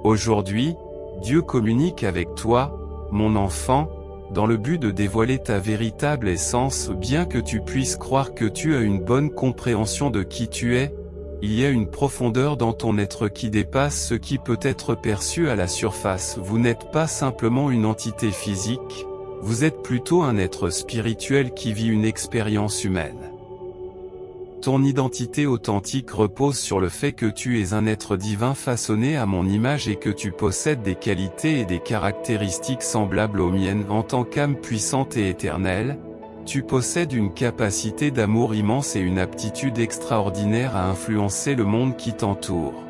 Aujourd'hui, Dieu communique avec toi, mon enfant, dans le but de dévoiler ta véritable essence. Bien que tu puisses croire que tu as une bonne compréhension de qui tu es, il y a une profondeur dans ton être qui dépasse ce qui peut être perçu à la surface. Vous n'êtes pas simplement une entité physique, vous êtes plutôt un être spirituel qui vit une expérience humaine. Ton identité authentique repose sur le fait que tu es un être divin façonné à mon image et que tu possèdes des qualités et des caractéristiques semblables aux miennes. En tant qu'âme puissante et éternelle, tu possèdes une capacité d'amour immense et une aptitude extraordinaire à influencer le monde qui t'entoure.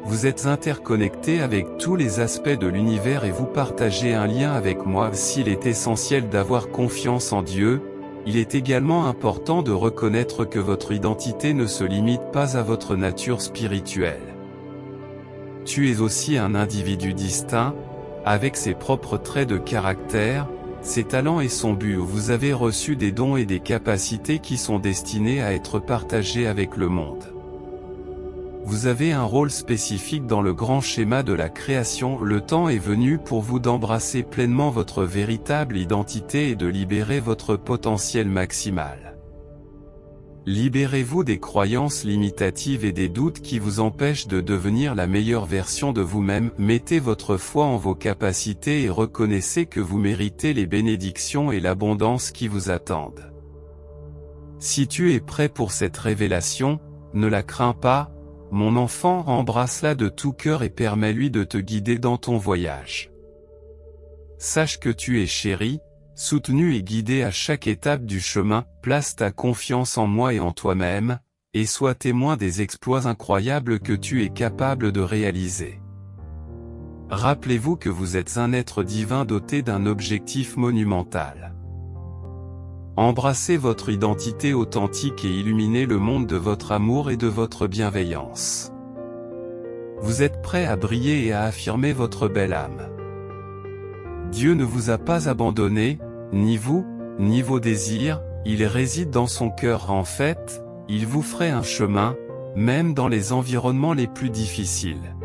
Vous êtes interconnecté avec tous les aspects de l'univers et vous partagez un lien avec moi. S'il est essentiel d'avoir confiance en Dieu, il est également important de reconnaître que votre identité ne se limite pas à votre nature spirituelle. Tu es aussi un individu distinct, avec ses propres traits de caractère, ses talents et son but. Vous avez reçu des dons et des capacités qui sont destinés à être partagés avec le monde. Vous avez un rôle spécifique dans le grand schéma de la création. Le temps est venu pour vous d'embrasser pleinement votre véritable identité et de libérer votre potentiel maximal. Libérez-vous des croyances limitatives et des doutes qui vous empêchent de devenir la meilleure version de vous-même. Mettez votre foi en vos capacités et reconnaissez que vous méritez les bénédictions et l'abondance qui vous attendent. Si tu es prêt pour cette révélation, ne la crains pas. Mon enfant, embrasse-la de tout cœur et permets-lui de te guider dans ton voyage. Sache que tu es chéri, soutenu et guidé à chaque étape du chemin. Place ta confiance en moi et en toi-même, et sois témoin des exploits incroyables que tu es capable de réaliser. Rappelez-vous que vous êtes un être divin doté d'un objectif monumental. Embrassez votre identité authentique et illuminez le monde de votre amour et de votre bienveillance. Vous êtes prêt à briller et à affirmer votre belle âme. Dieu ne vous a pas abandonné, ni vous, ni vos désirs, il réside dans son cœur. En fait, il vous ferait un chemin, même dans les environnements les plus difficiles.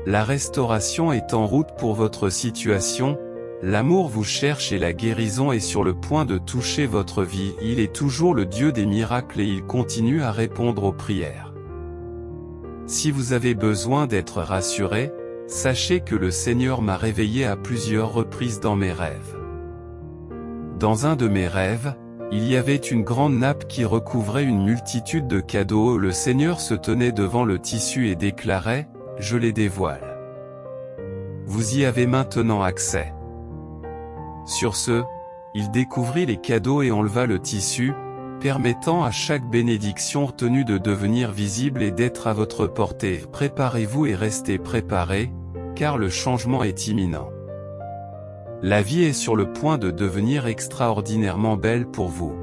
La restauration est en route pour votre situation. L'amour vous cherche et la guérison est sur le point de toucher votre vie. Il est toujours le Dieu des miracles et il continue à répondre aux prières. Si vous avez besoin d'être rassuré, sachez que le Seigneur m'a réveillé à plusieurs reprises dans mes rêves. Dans un de mes rêves, il y avait une grande nappe qui recouvrait une multitude de cadeaux. Le Seigneur se tenait devant le tissu et déclarait « Je les dévoile. Vous y avez maintenant accès. » Sur ce, il découvrit les cadeaux et enleva le tissu, permettant à chaque bénédiction retenue de devenir visible et d'être à votre portée. Préparez-vous et restez préparés, car le changement est imminent. La vie est sur le point de devenir extraordinairement belle pour vous.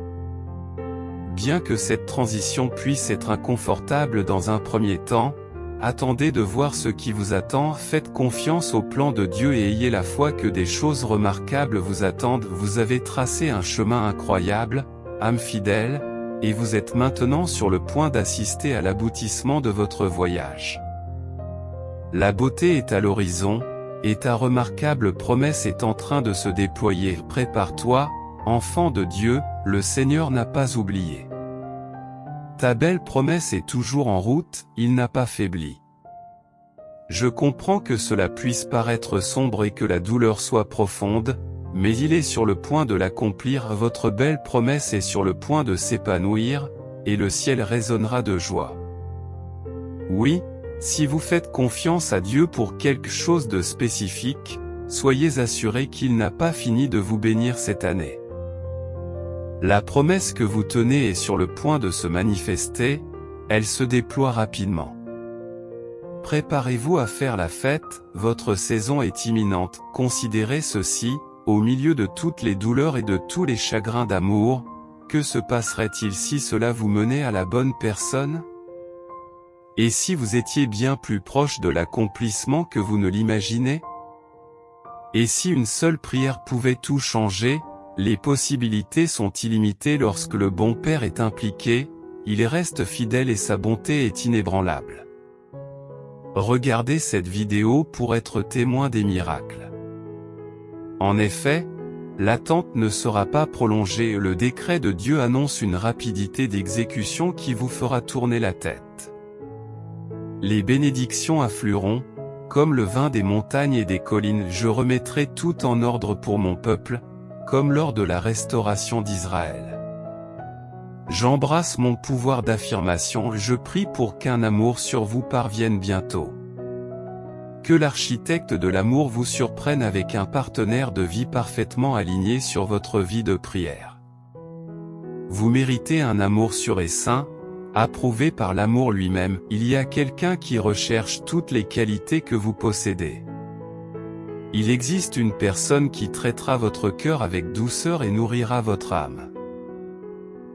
Bien que cette transition puisse être inconfortable dans un premier temps, attendez de voir ce qui vous attend. Faites confiance au plan de Dieu et ayez la foi que des choses remarquables vous attendent. Vous avez tracé un chemin incroyable, âme fidèle, et vous êtes maintenant sur le point d'assister à l'aboutissement de votre voyage. La beauté est à l'horizon, et ta remarquable promesse est en train de se déployer. Prépare-toi, enfant de Dieu, le Seigneur n'a pas oublié. Ta belle promesse est toujours en route, il n'a pas faibli. Je comprends que cela puisse paraître sombre et que la douleur soit profonde, mais il est sur le point de l'accomplir. Votre belle promesse est sur le point de s'épanouir, et le ciel résonnera de joie. Oui, si vous faites confiance à Dieu pour quelque chose de spécifique, soyez assurés qu'il n'a pas fini de vous bénir cette année. La promesse que vous tenez est sur le point de se manifester, elle se déploie rapidement. Préparez-vous à faire la fête, votre saison est imminente. Considérez ceci, au milieu de toutes les douleurs et de tous les chagrins d'amour, que se passerait-il si cela vous menait à la bonne personne? Et si vous étiez bien plus proche de l'accomplissement que vous ne l'imaginez? Et si une seule prière pouvait tout changer? Les possibilités sont illimitées lorsque le bon Père est impliqué, il reste fidèle et sa bonté est inébranlable. Regardez cette vidéo pour être témoin des miracles. En effet, l'attente ne sera pas prolongée, le décret de Dieu annonce une rapidité d'exécution qui vous fera tourner la tête. Les bénédictions afflueront, comme le vin des montagnes et des collines, je remettrai tout en ordre pour mon peuple, comme lors de la restauration d'Israël. J'embrasse mon pouvoir d'affirmation, je prie pour qu'un amour sur vous parvienne bientôt. Que l'architecte de l'amour vous surprenne avec un partenaire de vie parfaitement aligné sur votre vie de prière. Vous méritez un amour sûr et saint, approuvé par l'amour lui-même. Il y a quelqu'un qui recherche toutes les qualités que vous possédez. Il existe une personne qui traitera votre cœur avec douceur et nourrira votre âme.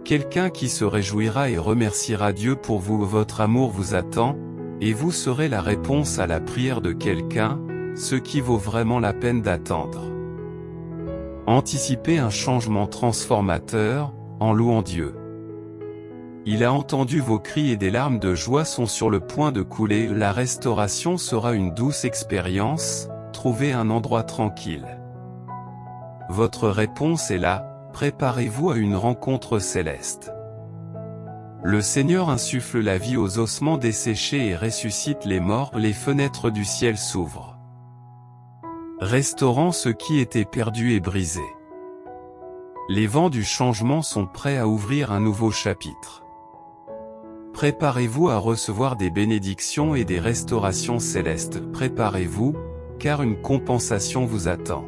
Quelqu'un qui se réjouira et remerciera Dieu pour vous. Votre amour vous attend, et vous serez la réponse à la prière de quelqu'un, ce qui vaut vraiment la peine d'attendre. Anticipez un changement transformateur, en louant Dieu. Il a entendu vos cris et des larmes de joie sont sur le point de couler. La restauration sera une douce expérience, trouvez un endroit tranquille. Votre réponse est là. Préparez-vous à une rencontre céleste. Le Seigneur insuffle la vie aux ossements desséchés et ressuscite les morts, les fenêtres du ciel s'ouvrent, restaurant ce qui était perdu et brisé. Les vents du changement sont prêts à ouvrir un nouveau chapitre. Préparez-vous à recevoir des bénédictions et des restaurations célestes. Préparez-vous, car une compensation vous attend.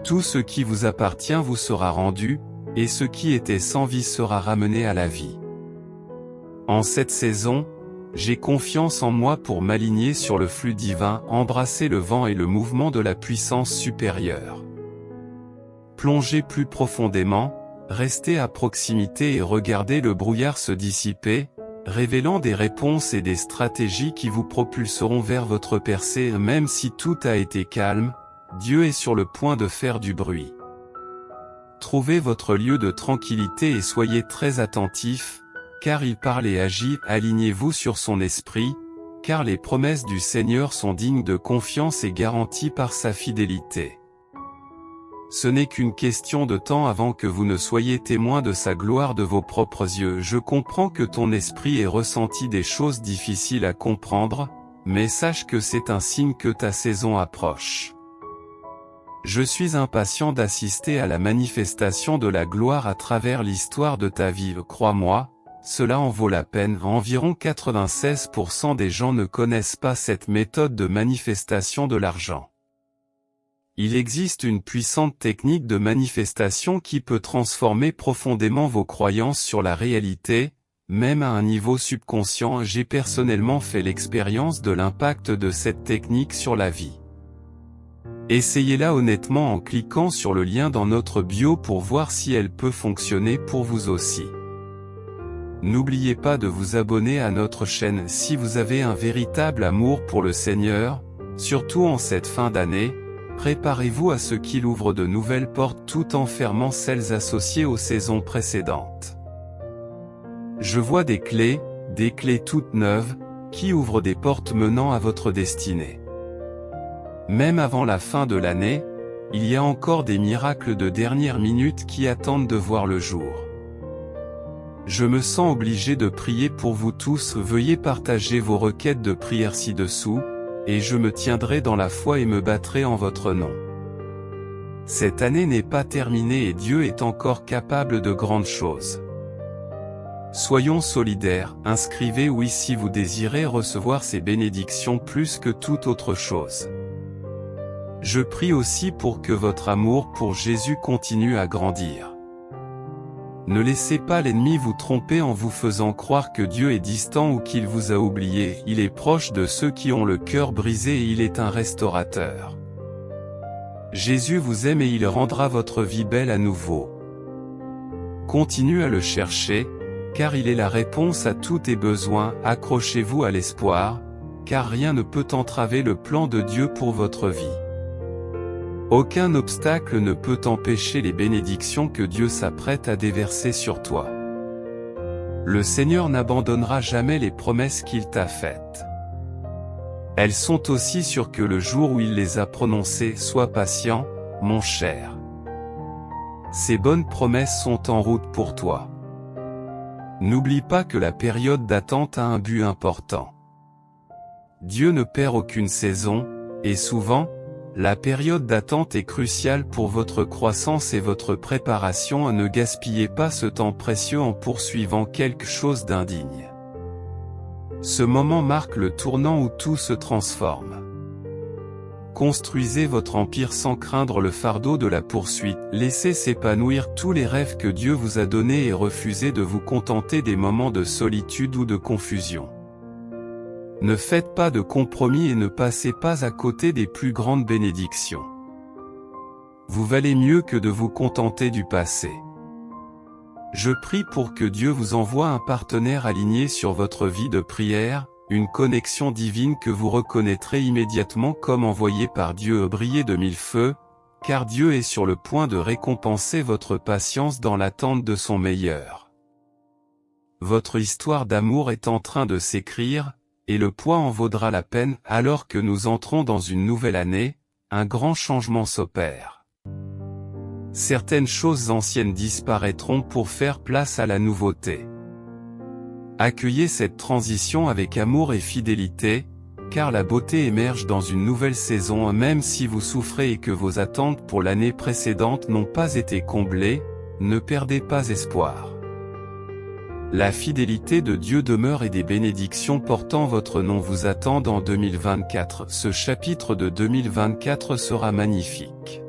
Tout ce qui vous appartient vous sera rendu, et ce qui était sans vie sera ramené à la vie. En cette saison, j'ai confiance en moi pour m'aligner sur le flux divin, embrasser le vent et le mouvement de la puissance supérieure. Plongez plus profondément, restez à proximité et regardez le brouillard se dissiper, révélant des réponses et des stratégies qui vous propulseront vers votre percée. Même si tout a été calme, Dieu est sur le point de faire du bruit. Trouvez votre lieu de tranquillité et soyez très attentifs, car il parle et agit. Alignez-vous sur son esprit, car les promesses du Seigneur sont dignes de confiance et garanties par sa fidélité. Ce n'est qu'une question de temps avant que vous ne soyez témoin de sa gloire de vos propres yeux. Je comprends que ton esprit ait ressenti des choses difficiles à comprendre, mais sache que c'est un signe que ta saison approche. Je suis impatient d'assister à la manifestation de la gloire à travers l'histoire de ta vie. Crois-moi, cela en vaut la peine. Environ 96% des gens ne connaissent pas cette méthode de manifestation de l'argent. Il existe une puissante technique de manifestation qui peut transformer profondément vos croyances sur la réalité, même à un niveau subconscient. J'ai personnellement fait l'expérience de l'impact de cette technique sur la vie. Essayez-la honnêtement en cliquant sur le lien dans notre bio pour voir si elle peut fonctionner pour vous aussi. N'oubliez pas de vous abonner à notre chaîne si vous avez un véritable amour pour le Seigneur, surtout en cette fin d'année. Préparez-vous à ce qu'il ouvre de nouvelles portes tout en fermant celles associées aux saisons précédentes. Je vois des clés toutes neuves, qui ouvrent des portes menant à votre destinée. Même avant la fin de l'année, il y a encore des miracles de dernière minute qui attendent de voir le jour. Je me sens obligé de prier pour vous tous. Veuillez partager vos requêtes de prière ci-dessous, et je me tiendrai dans la foi et me battrai en votre nom. Cette année n'est pas terminée et Dieu est encore capable de grandes choses. Soyons solidaires, inscrivez oui si vous désirez recevoir ces bénédictions plus que toute autre chose. Je prie aussi pour que votre amour pour Jésus continue à grandir. Ne laissez pas l'ennemi vous tromper en vous faisant croire que Dieu est distant ou qu'il vous a oublié. Il est proche de ceux qui ont le cœur brisé et il est un restaurateur. Jésus vous aime et il rendra votre vie belle à nouveau. Continue à le chercher, car il est la réponse à tous tes besoins. Accrochez-vous à l'espoir, car rien ne peut entraver le plan de Dieu pour votre vie. Aucun obstacle ne peut empêcher les bénédictions que Dieu s'apprête à déverser sur toi. Le Seigneur n'abandonnera jamais les promesses qu'il t'a faites. Elles sont aussi sûres que le jour où il les a prononcées. Sois patient, mon cher. Ces bonnes promesses sont en route pour toi. N'oublie pas que la période d'attente a un but important. Dieu ne perd aucune saison, et souvent, la période d'attente est cruciale pour votre croissance et votre préparation. Ne gaspillez pas ce temps précieux en poursuivant quelque chose d'indigne. Ce moment marque le tournant où tout se transforme. Construisez votre empire sans craindre le fardeau de la poursuite. Laissez s'épanouir tous les rêves que Dieu vous a donnés et refusez de vous contenter des moments de solitude ou de confusion. Ne faites pas de compromis et ne passez pas à côté des plus grandes bénédictions. Vous valez mieux que de vous contenter du passé. Je prie pour que Dieu vous envoie un partenaire aligné sur votre vie de prière, une connexion divine que vous reconnaîtrez immédiatement comme envoyée par Dieu briller de mille feux, car Dieu est sur le point de récompenser votre patience dans l'attente de son meilleur. Votre histoire d'amour est en train de s'écrire, et le poids en vaudra la peine. Alors que nous entrons dans une nouvelle année, un grand changement s'opère. Certaines choses anciennes disparaîtront pour faire place à la nouveauté. Accueillez cette transition avec amour et fidélité, car la beauté émerge dans une nouvelle saison. Même si vous souffrez et que vos attentes pour l'année précédente n'ont pas été comblées, ne perdez pas espoir. La fidélité de Dieu demeure et des bénédictions portant votre nom vous attendent en 2024. Ce chapitre de 2024 sera magnifique.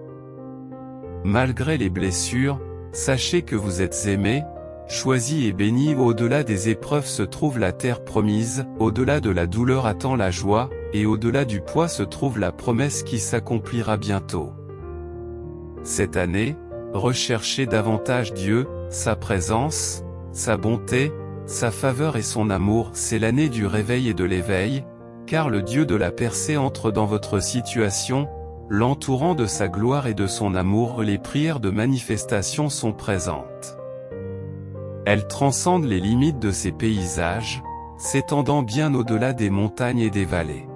Malgré les blessures, sachez que vous êtes aimés, choisis et bénis. Au-delà des épreuves se trouve la terre promise, au-delà de la douleur attend la joie, et au-delà du poids se trouve la promesse qui s'accomplira bientôt. Cette année, recherchez davantage Dieu, sa présence, sa bonté, sa faveur et son amour. C'est l'année du réveil et de l'éveil, car le Dieu de la percée entre dans votre situation, l'entourant de sa gloire et de son amour. Les prières de manifestation sont présentes. Elles transcendent les limites de ces paysages, s'étendant bien au-delà des montagnes et des vallées.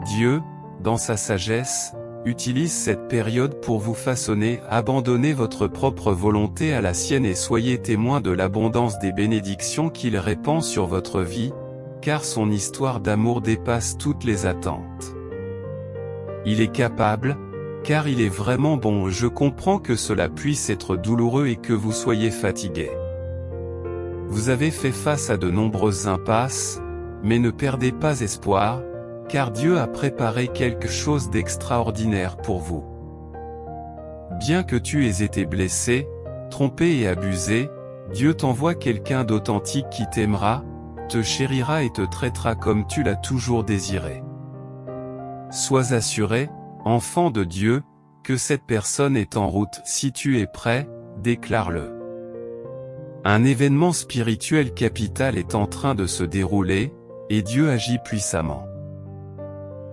Dieu, dans sa sagesse, utilise cette période pour vous façonner. Abandonnez votre propre volonté à la sienne et soyez témoin de l'abondance des bénédictions qu'il répand sur votre vie, car son histoire d'amour dépasse toutes les attentes. Il est capable, car il est vraiment bon. Je comprends que cela puisse être douloureux et que vous soyez fatigué. Vous avez fait face à de nombreuses impasses, mais ne perdez pas espoir, car Dieu a préparé quelque chose d'extraordinaire pour vous. Bien que tu aies été blessé, trompé et abusé, Dieu t'envoie quelqu'un d'authentique qui t'aimera, te chérira et te traitera comme tu l'as toujours désiré. Sois assuré, enfant de Dieu, que cette personne est en route. Si tu es prêt, déclare-le. Un événement spirituel capital est en train de se dérouler, et Dieu agit puissamment.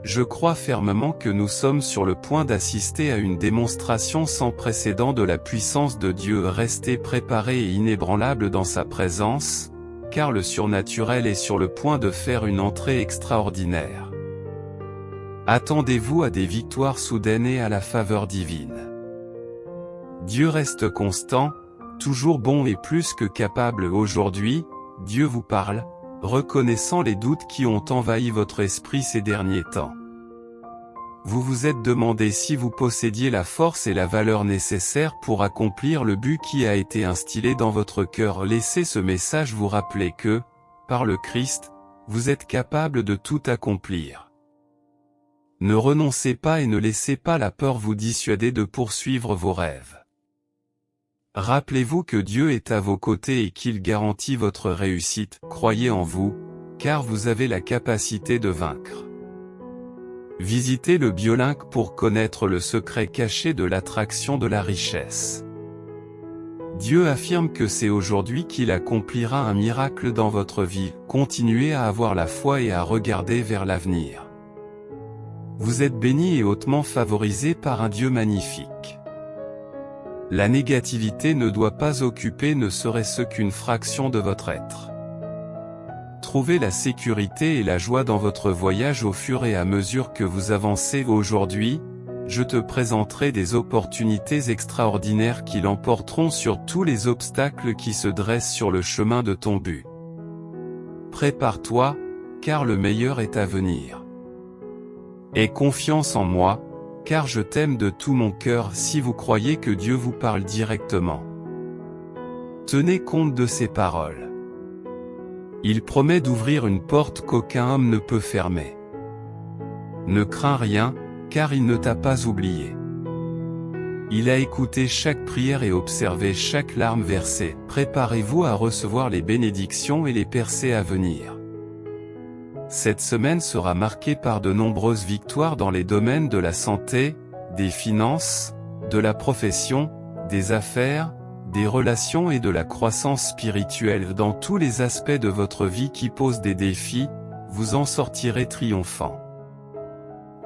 Je crois fermement que nous sommes sur le point d'assister à une démonstration sans précédent de la puissance de Dieu. Restez préparés et inébranlables dans sa présence, car le surnaturel est sur le point de faire une entrée extraordinaire. Attendez-vous à des victoires soudaines et à la faveur divine. Dieu reste constant, toujours bon et plus que capable. Aujourd'hui, Dieu vous parle, reconnaissant les doutes qui ont envahi votre esprit ces derniers temps. Vous vous êtes demandé si vous possédiez la force et la valeur nécessaires pour accomplir le but qui a été instillé dans votre cœur. Laissez ce message vous rappeler que, par le Christ, vous êtes capable de tout accomplir. Ne renoncez pas et ne laissez pas la peur vous dissuader de poursuivre vos rêves. Rappelez-vous que Dieu est à vos côtés et qu'il garantit votre réussite. Croyez en vous, car vous avez la capacité de vaincre. Visitez le Biolinque pour connaître le secret caché de l'attraction de la richesse. Dieu affirme que c'est aujourd'hui qu'il accomplira un miracle dans votre vie. Continuez à avoir la foi et à regarder vers l'avenir. Vous êtes bénis et hautement favorisés par un Dieu magnifique. La négativité ne doit pas occuper ne serait-ce qu'une fraction de votre être. Trouvez la sécurité et la joie dans votre voyage au fur et à mesure que vous avancez. Aujourd'hui, je te présenterai des opportunités extraordinaires qui l'emporteront sur tous les obstacles qui se dressent sur le chemin de ton but. Prépare-toi, car le meilleur est à venir. Aie confiance en moi, car je t'aime de tout mon cœur. Si vous croyez que Dieu vous parle directement, tenez compte de ces paroles. Il promet d'ouvrir une porte qu'aucun homme ne peut fermer. Ne crains rien, car il ne t'a pas oublié. Il a écouté chaque prière et observé chaque larme versée. Préparez-vous à recevoir les bénédictions et les percées à venir. Cette semaine sera marquée par de nombreuses victoires dans les domaines de la santé, des finances, de la profession, des affaires, des relations et de la croissance spirituelle. Dans tous les aspects de votre vie qui posent des défis, vous en sortirez triomphant.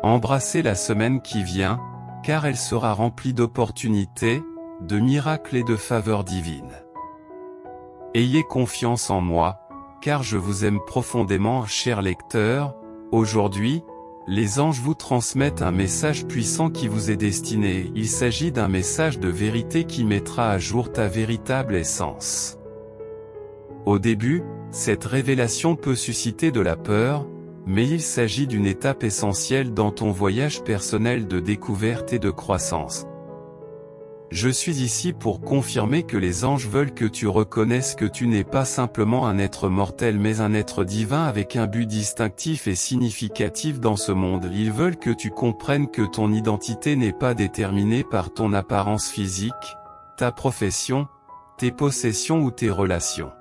Embrassez la semaine qui vient, car elle sera remplie d'opportunités, de miracles et de faveurs divines. Ayez confiance en moi, car je vous aime profondément, chers lecteurs. Aujourd'hui, les anges vous transmettent un message puissant qui vous est destiné. Il s'agit d'un message de vérité qui mettra à jour ta véritable essence. Au début, cette révélation peut susciter de la peur, mais il s'agit d'une étape essentielle dans ton voyage personnel de découverte et de croissance. Je suis ici pour confirmer que les anges veulent que tu reconnaisses que tu n'es pas simplement un être mortel mais un être divin avec un but distinctif et significatif dans ce monde. Ils veulent que tu comprennes que ton identité n'est pas déterminée par ton apparence physique, ta profession, tes possessions ou tes relations.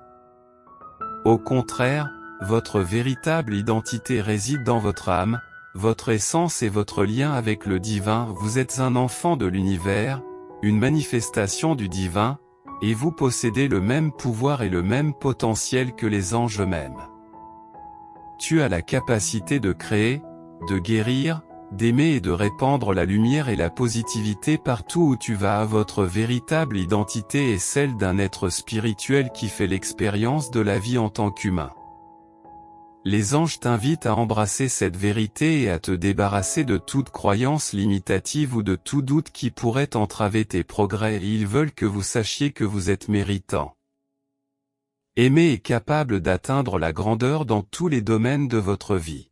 Au contraire, votre véritable identité réside dans votre âme, votre essence et votre lien avec le divin. Vous êtes un enfant de l'univers, une manifestation du divin, et vous possédez le même pouvoir et le même potentiel que les anges eux-mêmes. Tu as la capacité de créer, de guérir, d'aimer et de répandre la lumière et la positivité partout où tu vas. Votre véritable identité est celle d'un être spirituel qui fait l'expérience de la vie en tant qu'humain. Les anges t'invitent à embrasser cette vérité et à te débarrasser de toute croyance limitative ou de tout doute qui pourrait entraver tes progrès. Ils veulent que vous sachiez que vous êtes méritant, aimé et capable d'atteindre la grandeur dans tous les domaines de votre vie.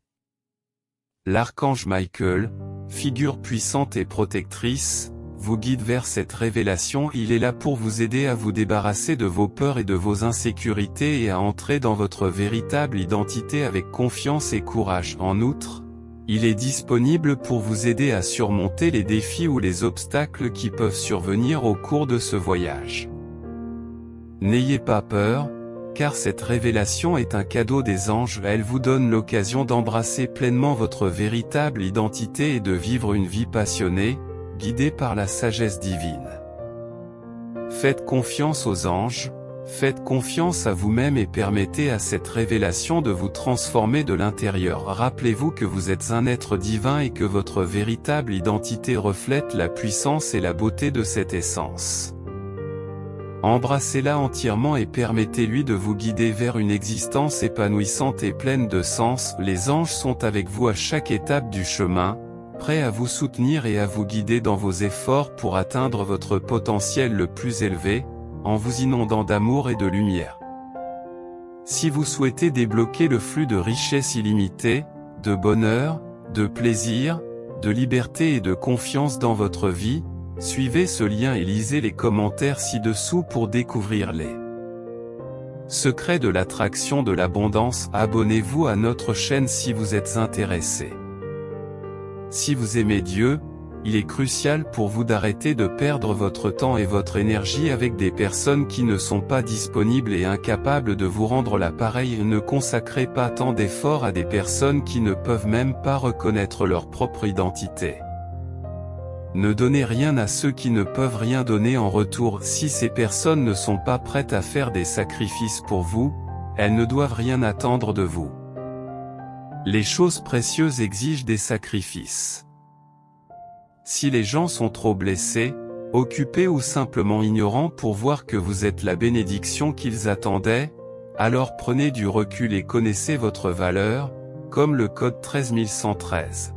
L'archange Michael, figure puissante et protectrice, vous guide vers cette révélation. Il est là pour vous aider à vous débarrasser de vos peurs et de vos insécurités et à entrer dans votre véritable identité avec confiance et courage. En outre, il est disponible pour vous aider à surmonter les défis ou les obstacles qui peuvent survenir au cours de ce voyage. N'ayez pas peur, car cette révélation est un cadeau des anges. Elle vous donne l'occasion d'embrasser pleinement votre véritable identité et de vivre une vie passionnée, guidé par la sagesse divine. Faites confiance aux anges, faites confiance à vous-même et permettez à cette révélation de vous transformer de l'intérieur. Rappelez-vous que vous êtes un être divin et que votre véritable identité reflète la puissance et la beauté de cette essence. Embrassez-la entièrement et permettez-lui de vous guider vers une existence épanouissante et pleine de sens. Les anges sont avec vous à chaque étape du chemin, prêts à vous soutenir et à vous guider dans vos efforts pour atteindre votre potentiel le plus élevé, en vous inondant d'amour et de lumière. Si vous souhaitez débloquer le flux de richesses illimitées, de bonheur, de plaisir, de liberté et de confiance dans votre vie, suivez ce lien et lisez les commentaires ci-dessous pour découvrir les secrets de l'attraction de l'abondance. Abonnez-vous à notre chaîne si vous êtes intéressé. Si vous aimez Dieu, il est crucial pour vous d'arrêter de perdre votre temps et votre énergie avec des personnes qui ne sont pas disponibles et incapables de vous rendre l'appareil. Ne consacrez pas tant d'efforts à des personnes qui ne peuvent même pas reconnaître leur propre identité. Ne donnez rien à ceux qui ne peuvent rien donner en retour. Si ces personnes ne sont pas prêtes à faire des sacrifices pour vous, elles ne doivent rien attendre de vous. Les choses précieuses exigent des sacrifices. Si les gens sont trop blessés, occupés ou simplement ignorants pour voir que vous êtes la bénédiction qu'ils attendaient, alors prenez du recul et connaissez votre valeur, comme le code 13113.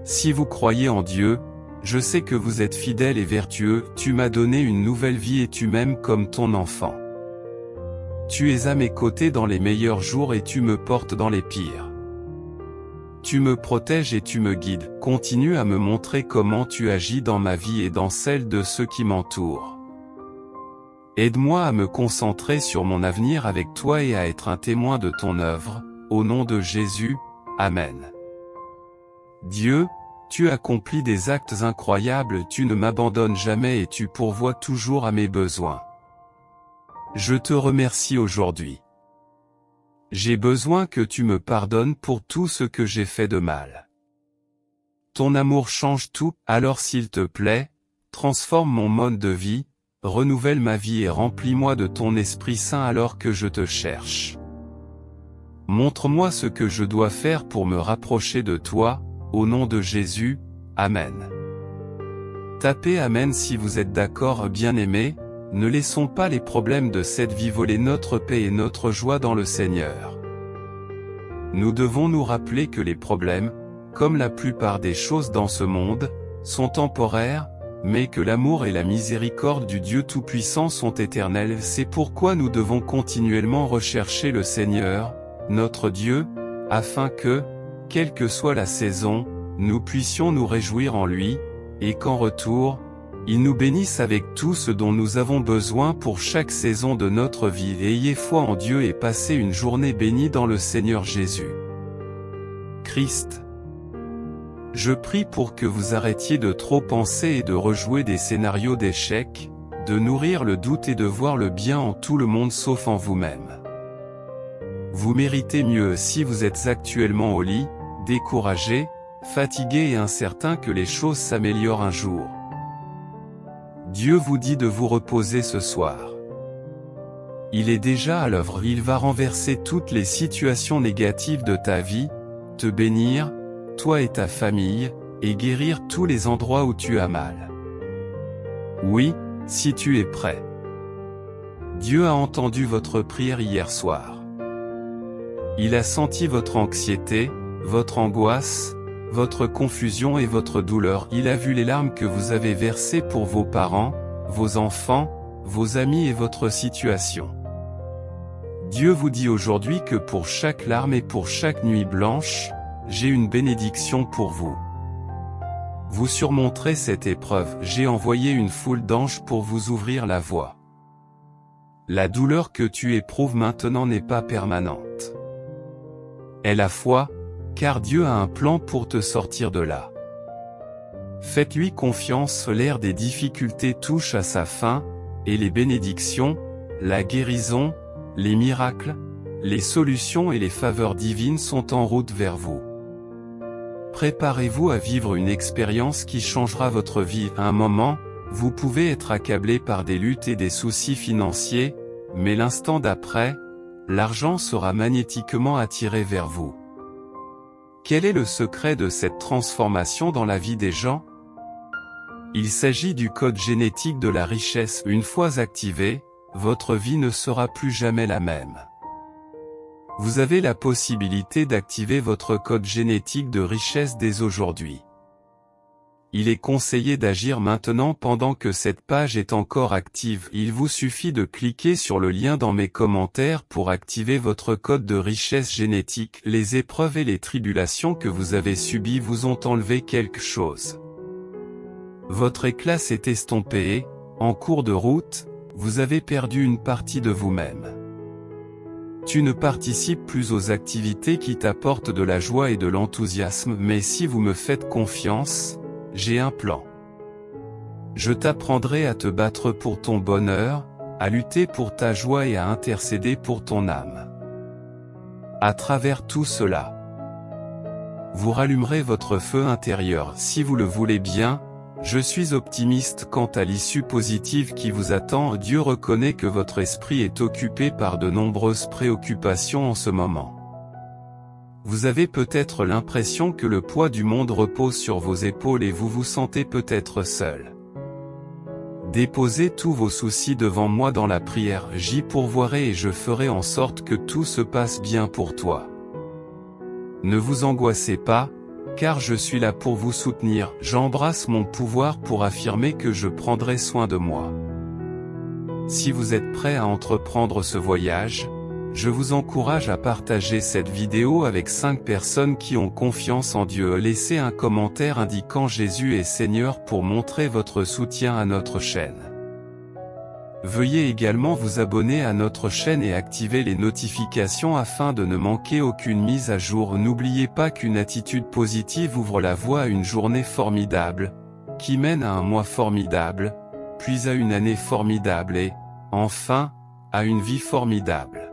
Si vous croyez en Dieu, je sais que vous êtes fidèle et vertueux, tu m'as donné une nouvelle vie et tu m'aimes comme ton enfant. Tu es à mes côtés dans les meilleurs jours et tu me portes dans les pires. Tu me protèges et tu me guides, continue à me montrer comment tu agis dans ma vie et dans celle de ceux qui m'entourent. Aide-moi à me concentrer sur mon avenir avec toi et à être un témoin de ton œuvre, au nom de Jésus, Amen. Dieu, tu accomplis des actes incroyables, tu ne m'abandonnes jamais et tu pourvois toujours à mes besoins. Je te remercie aujourd'hui. J'ai besoin que tu me pardonnes pour tout ce que j'ai fait de mal. Ton amour change tout, alors s'il te plaît, transforme mon mode de vie, renouvelle ma vie et remplis-moi de ton Esprit Saint alors que je te cherche. Montre-moi ce que je dois faire pour me rapprocher de toi, au nom de Jésus, Amen. Tapez Amen si vous êtes d'accord, bien-aimés, ne laissons pas les problèmes de cette vie voler notre paix et notre joie dans le Seigneur. Nous devons nous rappeler que les problèmes, comme la plupart des choses dans ce monde, sont temporaires, mais que l'amour et la miséricorde du Dieu Tout-Puissant sont éternels. C'est pourquoi nous devons continuellement rechercher le Seigneur, notre Dieu, afin que, quelle que soit la saison, nous puissions nous réjouir en lui, et qu'en retour, il nous bénisse avec tout ce dont nous avons besoin pour chaque saison de notre vie. Ayez foi en Dieu et passez une journée bénie dans le Seigneur Jésus. Christ. Je prie pour que vous arrêtiez de trop penser et de rejouer des scénarios d'échecs, de nourrir le doute et de voir le bien en tout le monde sauf en vous-même. Vous méritez mieux si vous êtes actuellement au lit, découragé, fatigué et incertain que les choses s'améliorent un jour. Dieu vous dit de vous reposer ce soir. Il est déjà à l'œuvre, il va renverser toutes les situations négatives de ta vie, te bénir, toi et ta famille, et guérir tous les endroits où tu as mal. Oui, si tu es prêt. Dieu a entendu votre prière hier soir. Il a senti votre anxiété, votre angoisse, votre confusion et votre douleur. Il a vu les larmes que vous avez versées pour vos parents, vos enfants, vos amis et votre situation. Dieu vous dit aujourd'hui que pour chaque larme et pour chaque nuit blanche, j'ai une bénédiction pour vous. Vous surmonterez cette épreuve, j'ai envoyé une foule d'anges pour vous ouvrir la voie. La douleur que tu éprouves maintenant n'est pas permanente. Aie la foi, car Dieu a un plan pour te sortir de là. Faites-lui confiance, l'ère des difficultés touche à sa fin, et les bénédictions, la guérison, les miracles, les solutions et les faveurs divines sont en route vers vous. Préparez-vous à vivre une expérience qui changera votre vie. À un moment, vous pouvez être accablé par des luttes et des soucis financiers, mais l'instant d'après, l'argent sera magnétiquement attiré vers vous. Quel est le secret de cette transformation dans la vie des gens? Il s'agit du code génétique de la richesse. Une fois activé, votre vie ne sera plus jamais la même. Vous avez la possibilité d'activer votre code génétique de richesse dès aujourd'hui. Il est conseillé d'agir maintenant pendant que cette page est encore active. Il vous suffit de cliquer sur le lien dans mes commentaires pour activer votre code de richesse génétique. Les épreuves et les tribulations que vous avez subies vous ont enlevé quelque chose. Votre éclat s'est estompé et, en cours de route, vous avez perdu une partie de vous-même. Tu ne participes plus aux activités qui t'apportent de la joie et de l'enthousiasme, mais si vous me faites confiance, j'ai un plan. Je t'apprendrai à te battre pour ton bonheur, à lutter pour ta joie et à intercéder pour ton âme. À travers tout cela, vous rallumerez votre feu intérieur. Si vous le voulez bien, je suis optimiste quant à l'issue positive qui vous attend. Dieu reconnaît que votre esprit est occupé par de nombreuses préoccupations en ce moment. Vous avez peut-être l'impression que le poids du monde repose sur vos épaules et vous vous sentez peut-être seul. Déposez tous vos soucis devant moi dans la prière, j'y pourvoirai et je ferai en sorte que tout se passe bien pour toi. Ne vous angoissez pas, car je suis là pour vous soutenir, j'embrasse mon pouvoir pour affirmer que je prendrai soin de moi. Si vous êtes prêt à entreprendre ce voyage, je vous encourage à partager cette vidéo avec 5 personnes qui ont confiance en Dieu. Laissez un commentaire indiquant Jésus est Seigneur pour montrer votre soutien à notre chaîne. Veuillez également vous abonner à notre chaîne et activer les notifications afin de ne manquer aucune mise à jour. N'oubliez pas qu'une attitude positive ouvre la voie à une journée formidable, qui mène à un mois formidable, puis à une année formidable et, enfin, à une vie formidable.